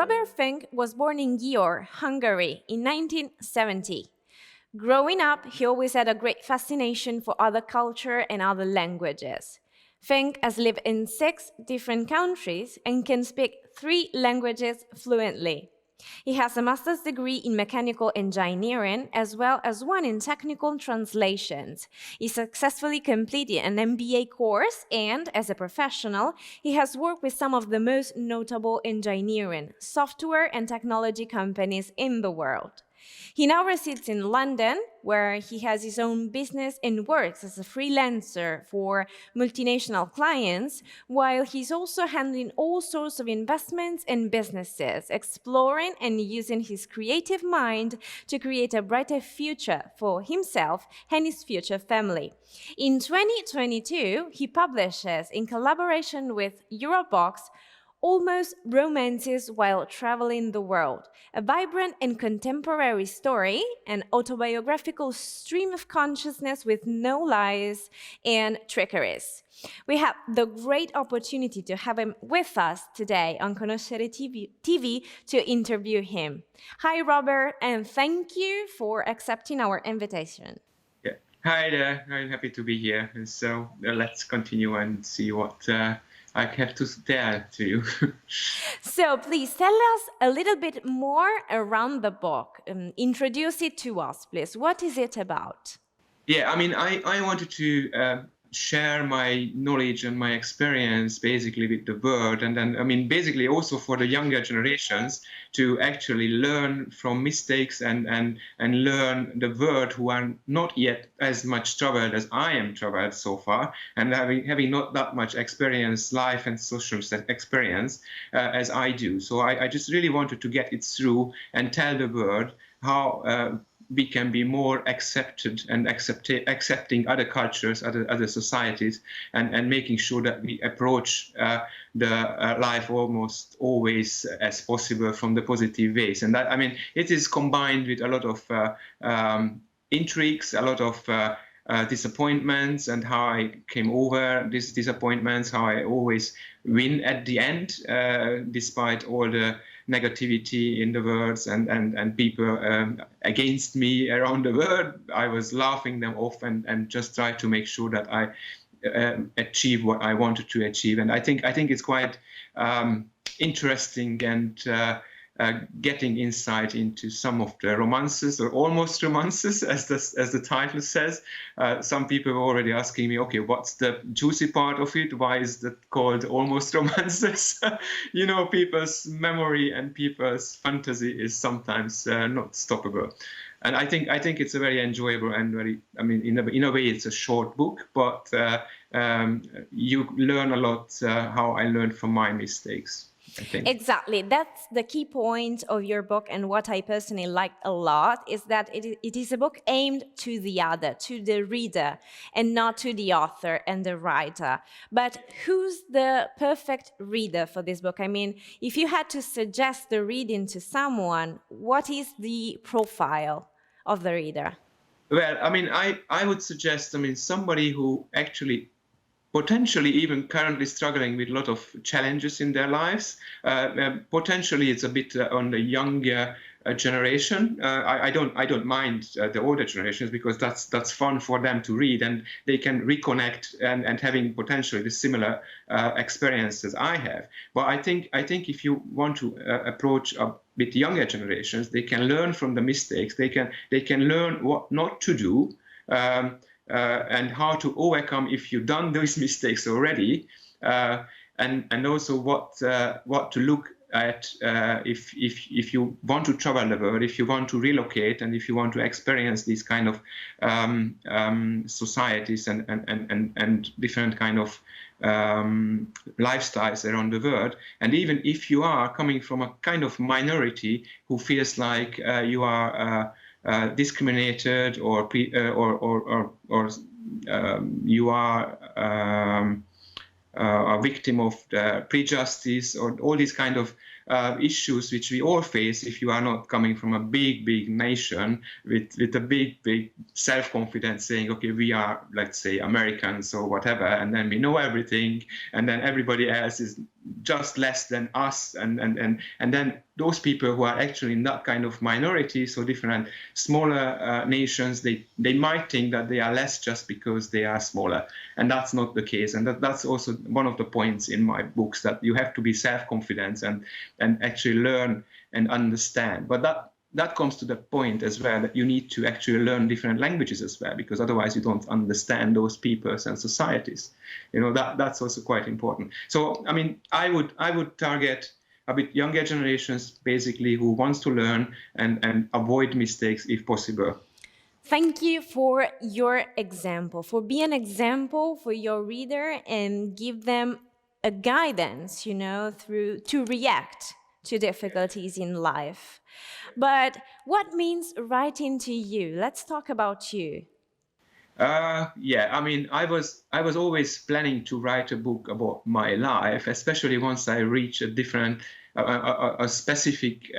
Robert Fink was born in Győr, Hungary in 1970. Growing up, he always had a great fascination for other culture and other languages. Fink has lived in 6 different countries and can speak 3 languages fluently. He has a master's degree in mechanical engineering as well as one in technical translations. He successfully completed an MBA course and, as a professional, he has worked with some of the most notable engineering, software and technology companies in the world. He now resides in London, where he has his own business and works as a freelancer for multinational clients, while he's also handling all sorts of investments and businesses, exploring and using his creative mind to create a brighter future for himself and his future family. In 2022, he publishes, in collaboration with Eurobox, Almost Romances While Traveling the World, a vibrant and contemporary story, an autobiographical stream of consciousness with no lies and trickeries. We have the great opportunity to have him with us today on Conoscere TV to interview him. Hi, Robert, and thank you for accepting our invitation. Yeah. Hi there. I'm happy to be here. And so let's continue and see what I have to tell to you. So please tell us a little bit more around the book. Introduce it to us, please. What is it about? Yeah, I mean, I wanted to share my knowledge and my experience basically with the world. And then, I mean, basically also for the younger generations to actually learn from mistakes and learn the world who are not yet as much traveled as I am traveled so far, and having not that much experience, life and social experience as I do. So I just really wanted to get it through and tell the world how we can be more accepted and accepting other cultures, other societies, and making sure that we approach the life almost always as possible from the positive ways. And that, I mean, it is combined with a lot of intrigues, a lot of disappointments, and how I came over these disappointments, how I always win at the end, despite all the negativity in the world and people against me around the world. I was laughing them off and just tried to make sure that I achieve what I wanted to achieve. And I think it's quite interesting and getting insight into some of the romances, or almost romances, as the title says. Some people were already asking me, okay, what's the juicy part of it? Why is that called almost romances? You know, people's memory and people's fantasy is sometimes not stoppable. And I think it's a very enjoyable and very, I mean, in a way, it's a short book, but you learn a lot how I learned from my mistakes. Exactly. That's the key point of your book, and what I personally liked a lot is that it is a book aimed to the other, to the reader, and not to the author and the writer. But who's the perfect reader for this book? I mean, if you had to suggest the reading to someone, what is the profile of the reader? Well, I mean, I would suggest, I mean, somebody who actually potentially even currently struggling with a lot of challenges in their lives. Potentially it's a bit on the younger generation. I don't mind the older generations, because that's fun for them to read, and they can reconnect and having potentially the similar experiences I have. But I think if you want to approach a bit younger generations, they can learn from the mistakes. They can learn what not to do. And how to overcome if you've done those mistakes already, and also what to look at if you want to travel the world, if you want to relocate, and if you want to experience these kind of societies and different kind of lifestyles around the world. And even if you are coming from a kind of minority who feels like you are discriminated, or you are a victim of prejudice, or all these kind of issues which we all face if you are not coming from a big nation with a big self-confidence, saying, okay, we are, let's say, Americans or whatever, and then we know everything, and then everybody else is just less than us, and then those people who are actually in that kind of minority, so different smaller nations, they might think that they are less just because they are smaller, and that's not the case. And that's also one of the points in my books, that you have to be self-confident and actually learn and understand. But that comes to the point as well, that you need to actually learn different languages as well, because otherwise you don't understand those peoples and societies. That's also quite important. So I mean, I would target a bit younger generations, basically, who wants to learn and avoid mistakes if possible. Thank you for your example, for being an example for your reader and give them a guidance, to react to difficulties in life. But what means writing to you? Let's talk about you. Yeah, I mean, I was always planning to write a book about my life, especially once I reach a different, a specific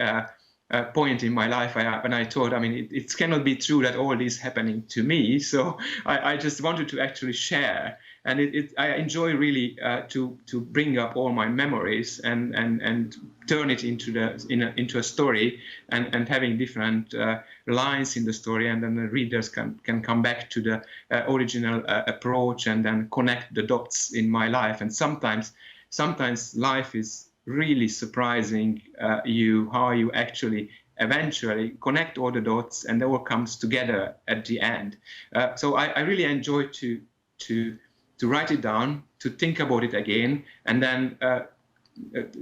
point in my life. When I thought, I mean, it cannot be true that all this happening to me. So I just wanted to actually share, and I enjoy really to bring up all my memories and turn it into a story, and having different lines in the story, and then the readers can come back to the original approach and then connect the dots in my life. And sometimes life is really surprising how you actually eventually connect all the dots, and it all comes together at the end. So I really enjoy to write it down, to think about it again, and then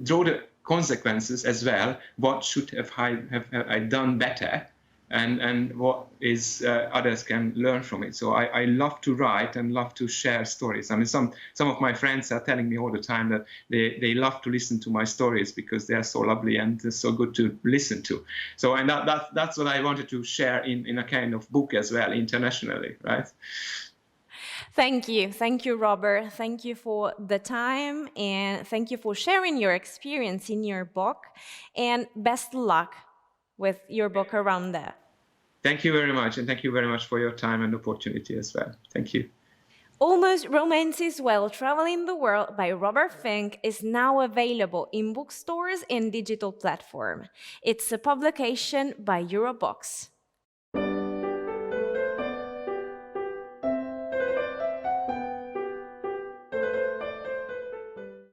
draw the consequences as well. What should have I done better, and what is others can learn from it. So I love to write and love to share stories. I mean, some of my friends are telling me all the time that they love to listen to my stories because they are so lovely and they're so good to listen to. So, and that's what I wanted to share in a kind of book as well, internationally, right? Thank you, Robert. Thank you for the time, and thank you for sharing your experience in your book, and best luck with your book around there. Thank you very much, and thank you very much for your time and opportunity as well. Thank you. Almost Romances While Traveling the World by Robert Fink is now available in bookstores and digital platform. It's a publication by Eurobox.